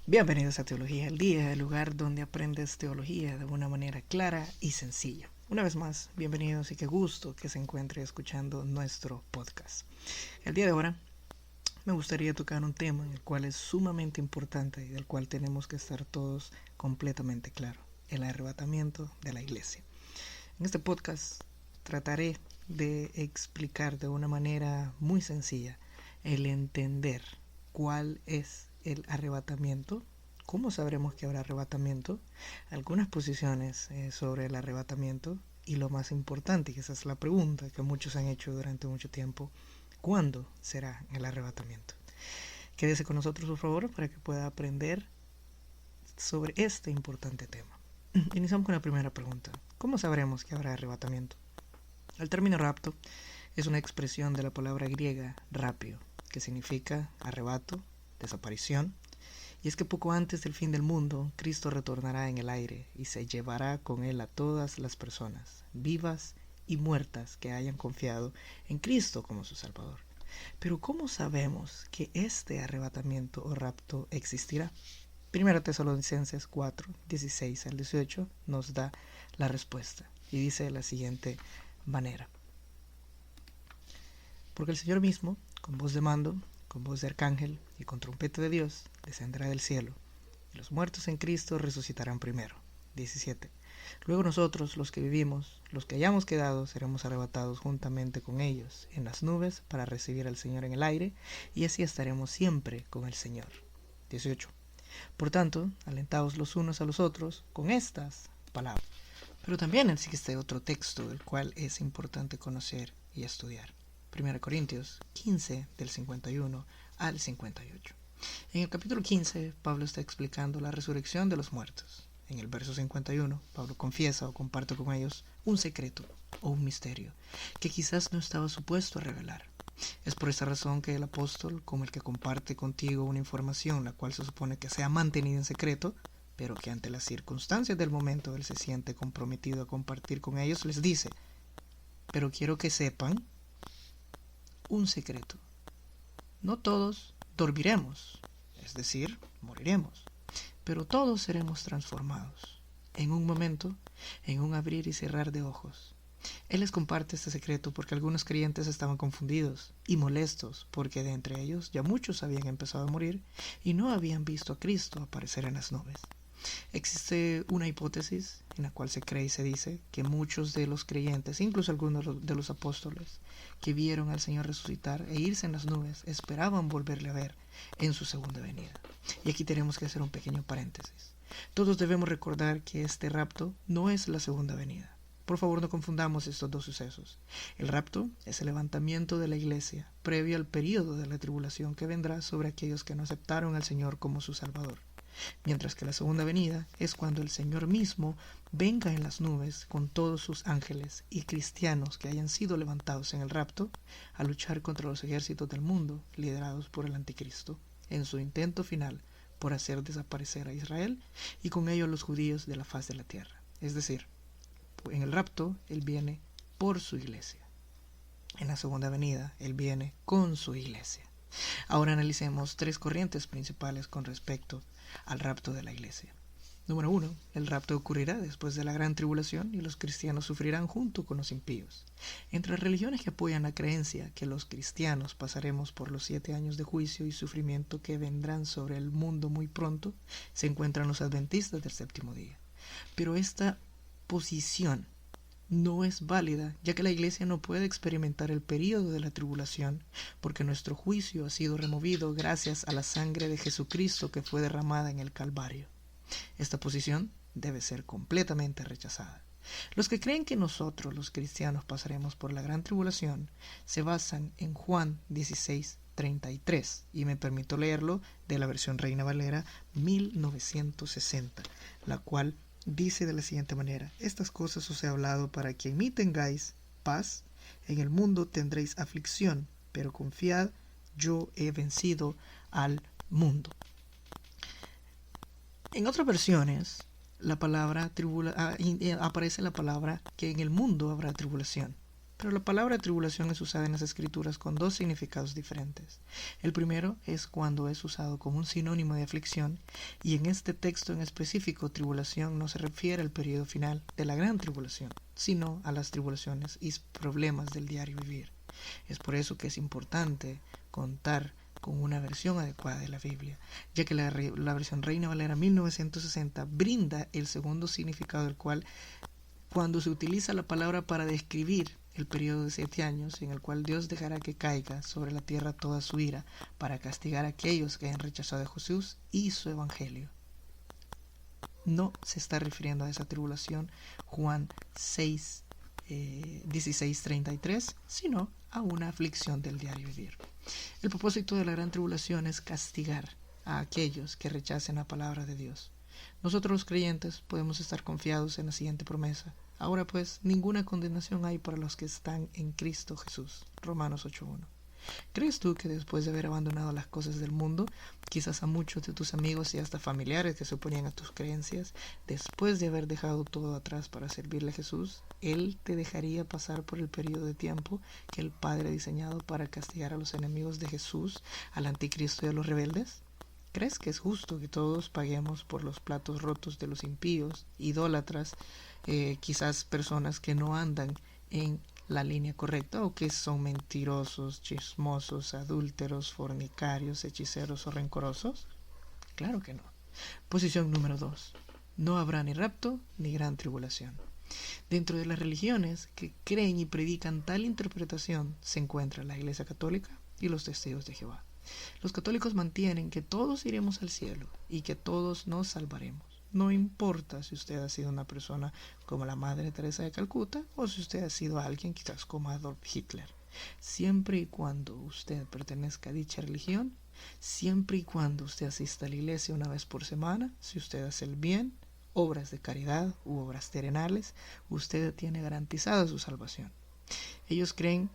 Bienvenidos a Teología al Día, el lugar donde aprendes teología de una manera clara y sencilla. Una vez más, bienvenidos y qué gusto que se encuentre escuchando nuestro podcast. El día de ahora me gustaría tocar un tema en el cual es sumamente importante y del cual tenemos que estar todos completamente claros: el arrebatamiento de la iglesia. En este podcast trataré de explicar de una manera muy sencilla el entender cuál es el arrebatamiento, cómo sabremos que habrá arrebatamiento, algunas posiciones sobre el arrebatamiento y lo más importante, que esa es la pregunta que muchos han hecho durante mucho tiempo: ¿cuándo será el arrebatamiento? Quédese con nosotros, por favor, para que pueda aprender sobre este importante tema. Iniciamos con la primera pregunta: ¿cómo sabremos que habrá arrebatamiento? El término rapto es una expresión de la palabra griega rapio, que significa arrebato, desaparición, y es que poco antes del fin del mundo, Cristo retornará en el aire y se llevará con él a todas las personas, vivas y muertas, que hayan confiado en Cristo como su Salvador. Pero ¿cómo sabemos que este arrebatamiento o rapto existirá? 1 Tesalonicenses 4, 16 al 18 nos da la respuesta y dice de la siguiente manera: porque el Señor mismo, con voz de mando, con voz de arcángel y con trompeta de Dios, descenderá del cielo, y los muertos en Cristo resucitarán primero. 17. Luego nosotros, los que vivimos, los que hayamos quedado, seremos arrebatados juntamente con ellos en las nubes para recibir al Señor en el aire, y así estaremos siempre con el Señor. 18. Por tanto, alentaos los unos a los otros con estas palabras. Pero también existe otro texto del cual es importante conocer y estudiar: 1 Corintios 15, del 51 al 58. En el capítulo 15, Pablo está explicando la resurrección de los muertos. En el verso 51, Pablo confiesa o comparte con ellos un secreto o un misterio que quizás no estaba supuesto a revelar. Es por esa razón que el apóstol, como el que comparte contigo una información la cual se supone que sea mantenida en secreto, pero que ante las circunstancias del momento él se siente comprometido a compartir con ellos, les dice: pero quiero que sepan un secreto. No todos dormiremos, es decir, moriremos, pero todos seremos transformados en un momento, en un abrir y cerrar de ojos. Él les comparte este secreto porque algunos creyentes estaban confundidos y molestos, porque de entre ellos ya muchos habían empezado a morir y no habían visto a Cristo aparecer en las nubes. Existe una hipótesis en la cual se cree y se dice que muchos de los creyentes, incluso algunos de los apóstoles, que vieron al Señor resucitar e irse en las nubes, esperaban volverle a ver en su segunda venida. Y aquí tenemos que hacer un pequeño paréntesis. Todos debemos recordar que este rapto no es la segunda venida. Por favor, no confundamos estos dos sucesos. El rapto es el levantamiento de la iglesia previo al período de la tribulación que vendrá sobre aquellos que no aceptaron al Señor como su Salvador. Mientras que la segunda venida es cuando el Señor mismo venga en las nubes con todos sus ángeles y cristianos que hayan sido levantados en el rapto a luchar contra los ejércitos del mundo liderados por el anticristo en su intento final por hacer desaparecer a Israel y con ello a los judíos de la faz de la tierra. Es decir, en el rapto Él viene por su iglesia. En la segunda venida Él viene con su iglesia. Ahora analicemos tres corrientes principales con respecto al rapto de la iglesia. Número 1. El rapto ocurrirá después de la gran tribulación y los cristianos sufrirán junto con los impíos. Entre las religiones que apoyan la creencia que los cristianos pasaremos por los 7 años de juicio y sufrimiento que vendrán sobre el mundo muy pronto, se encuentran los adventistas del séptimo día. Pero esta posición no es válida, ya que la iglesia no puede experimentar el período de la tribulación, porque nuestro juicio ha sido removido gracias a la sangre de Jesucristo que fue derramada en el Calvario. Esta posición debe ser completamente rechazada. Los que creen que nosotros, los cristianos, pasaremos por la gran tribulación, se basan en Juan 16:33, y me permito leerlo de la versión Reina Valera 1960, la cual dice de la siguiente manera: estas cosas os he hablado para que en mí tengáis paz. En el mundo tendréis aflicción, pero confiad, yo he vencido al mundo. En otras versiones, la palabra aparece la palabra que en el mundo habrá tribulación. Pero la palabra tribulación es usada en las Escrituras con dos significados diferentes. El primero es cuando es usado como un sinónimo de aflicción, y en este texto en específico, tribulación no se refiere al periodo final de la gran tribulación, sino a las tribulaciones y problemas del diario vivir. Es por eso que es importante contar con una versión adecuada de la Biblia, ya que la versión Reina Valera 1960 brinda el segundo significado, del cual, cuando se utiliza la palabra para describir el periodo de 7 años en el cual Dios dejará que caiga sobre la tierra toda su ira para castigar a aquellos que hayan rechazado a Jesús y su evangelio. No se está refiriendo a esa tribulación Juan 6, 16:33, sino a una aflicción del diario vivir. El propósito de la gran tribulación es castigar a aquellos que rechacen la palabra de Dios. Nosotros los creyentes podemos estar confiados en la siguiente promesa: ahora pues, ninguna condenación hay para los que están en Cristo Jesús. Romanos 8:1. ¿Crees tú que después de haber abandonado las cosas del mundo, quizás a muchos de tus amigos y hasta familiares que se oponían a tus creencias, después de haber dejado todo atrás para servirle a Jesús, Él te dejaría pasar por el periodo de tiempo que el Padre ha diseñado para castigar a los enemigos de Jesús, al anticristo y a los rebeldes? ¿Crees que es justo que todos paguemos por los platos rotos de los impíos, idólatras, quizás personas que no andan en la línea correcta o que son mentirosos, chismosos, adúlteros, fornicarios, hechiceros o rencorosos? Claro que no. Posición número 2. No habrá ni rapto ni gran tribulación. Dentro de las religiones que creen y predican tal interpretación se encuentra la Iglesia Católica y los Testigos de Jehová. Los católicos mantienen que todos iremos al cielo y que todos nos salvaremos. No importa si usted ha sido una persona como la Madre Teresa de Calcuta o si usted ha sido alguien quizás como Adolf Hitler. Siempre y cuando usted pertenezca a dicha religión, siempre y cuando usted asista a la iglesia una vez por semana, si usted hace el bien, obras de caridad u obras terrenales, usted tiene garantizada su salvación. Ellos creen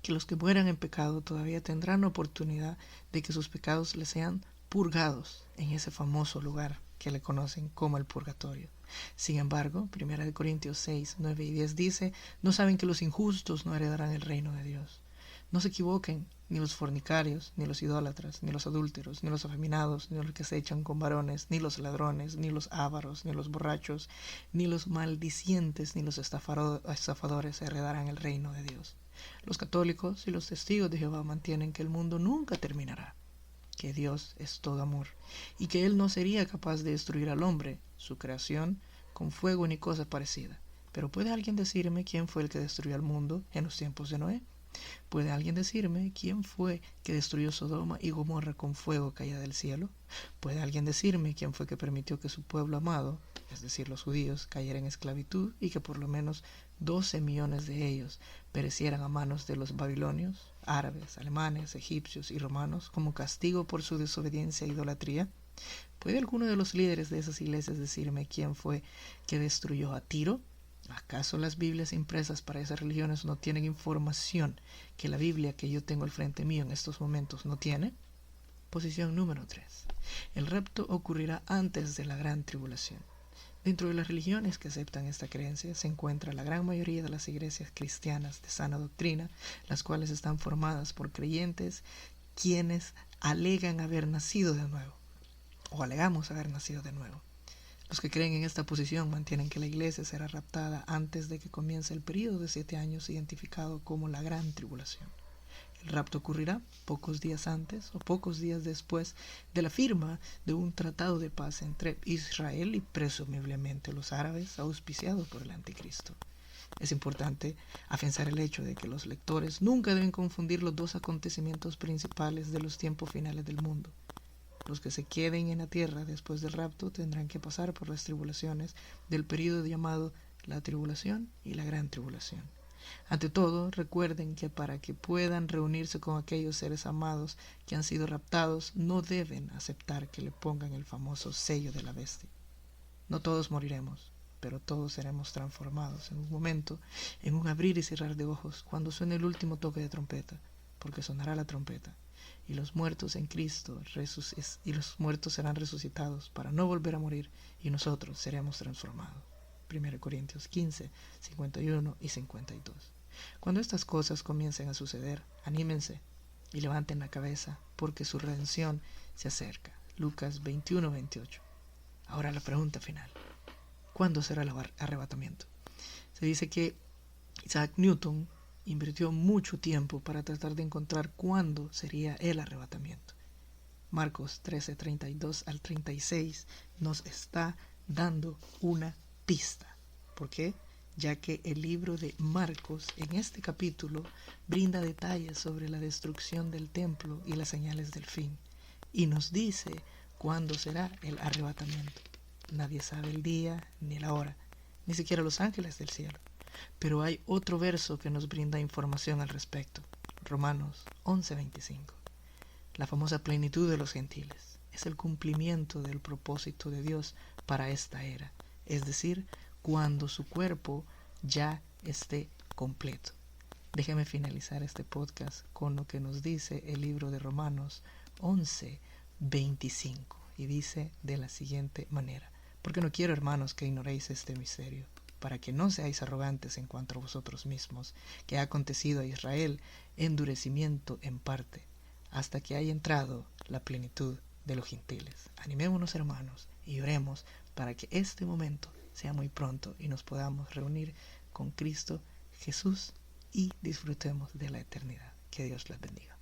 que los que mueran en pecado todavía tendrán la oportunidad de que sus pecados les sean purgados en ese famoso lugar que le conocen como el purgatorio. Sin embargo, 1 Corintios 6, 9 y 10 dice: ¿no saben que los injustos no heredarán el reino de Dios? No se equivoquen, ni los fornicarios, ni los idólatras, ni los adúlteros, ni los afeminados, ni los que se echan con varones, ni los ladrones, ni los ávaros, ni los borrachos, ni los maldicientes, ni los estafadores heredarán el reino de Dios. Los católicos y los testigos de Jehová mantienen que el mundo nunca terminará, que Dios es todo amor y que Él no sería capaz de destruir al hombre, su creación, con fuego ni cosa parecida. Pero ¿puede alguien decirme quién fue el que destruyó al mundo en los tiempos de Noé? ¿Puede alguien decirme quién fue que destruyó Sodoma y Gomorra con fuego caída del cielo? ¿Puede alguien decirme quién fue que permitió que su pueblo amado, es decir, los judíos, cayera en esclavitud y que por lo menos 12 millones de ellos perecieran a manos de los babilonios, árabes, alemanes, egipcios y romanos como castigo por su desobediencia e idolatría? ¿Puede alguno de los líderes de esas iglesias decirme quién fue que destruyó a Tiro? ¿Acaso las Biblias impresas para esas religiones no tienen información que la Biblia que yo tengo al frente mío en estos momentos no tiene? Posición número 3. El rapto ocurrirá antes de la gran tribulación. Dentro de las religiones que aceptan esta creencia se encuentra la gran mayoría de las iglesias cristianas de sana doctrina, las cuales están formadas por creyentes quienes alegan haber nacido de nuevo, o alegamos haber nacido de nuevo. Los que creen en esta posición mantienen que la iglesia será raptada antes de que comience el periodo de 7 años identificado como la gran tribulación. El rapto ocurrirá pocos días antes o pocos días después de la firma de un tratado de paz entre Israel y presumiblemente los árabes, auspiciado por el anticristo. Es importante afianzar el hecho de que los lectores nunca deben confundir los dos acontecimientos principales de los tiempos finales del mundo. Los que se queden en la tierra después del rapto tendrán que pasar por las tribulaciones del período llamado la tribulación y la gran tribulación. Ante todo, recuerden que para que puedan reunirse con aquellos seres amados que han sido raptados, no deben aceptar que le pongan el famoso sello de la bestia. No todos moriremos, pero todos seremos transformados en un momento, en un abrir y cerrar de ojos, cuando suene el último toque de trompeta, porque sonará la trompeta, y los muertos en Cristo serán resucitados para no volver a morir, y nosotros seremos transformados. 1 Corintios 15, 51 y 52. Cuando estas cosas comiencen a suceder, anímense y levanten la cabeza, porque su redención se acerca. Lucas 21:28. Ahora la pregunta final. ¿Cuándo será el arrebatamiento? Se dice que Isaac Newton invirtió mucho tiempo para tratar de encontrar cuándo sería el arrebatamiento. Marcos 13:32 al 36 nos está dando una pista. ¿Por qué? Ya que el libro de Marcos en este capítulo brinda detalles sobre la destrucción del templo y las señales del fin, y nos dice cuándo será el arrebatamiento. Nadie sabe el día ni la hora, ni siquiera los ángeles del cielo. Pero hay otro verso que nos brinda información al respecto. Romanos 11:25. La famosa plenitud de los gentiles es el cumplimiento del propósito de Dios para esta era, es decir, cuando su cuerpo ya esté completo. Déjeme finalizar este podcast con lo que nos dice el libro de Romanos 11:25, y dice de la siguiente manera: porque no quiero, hermanos, que ignoréis este misterio, para que no seáis arrogantes en cuanto a vosotros mismos, que ha acontecido a Israel endurecimiento en parte, hasta que haya entrado la plenitud de los gentiles. Animémonos, hermanos, y oremos para que este momento sea muy pronto y nos podamos reunir con Cristo Jesús y disfrutemos de la eternidad. Que Dios les bendiga.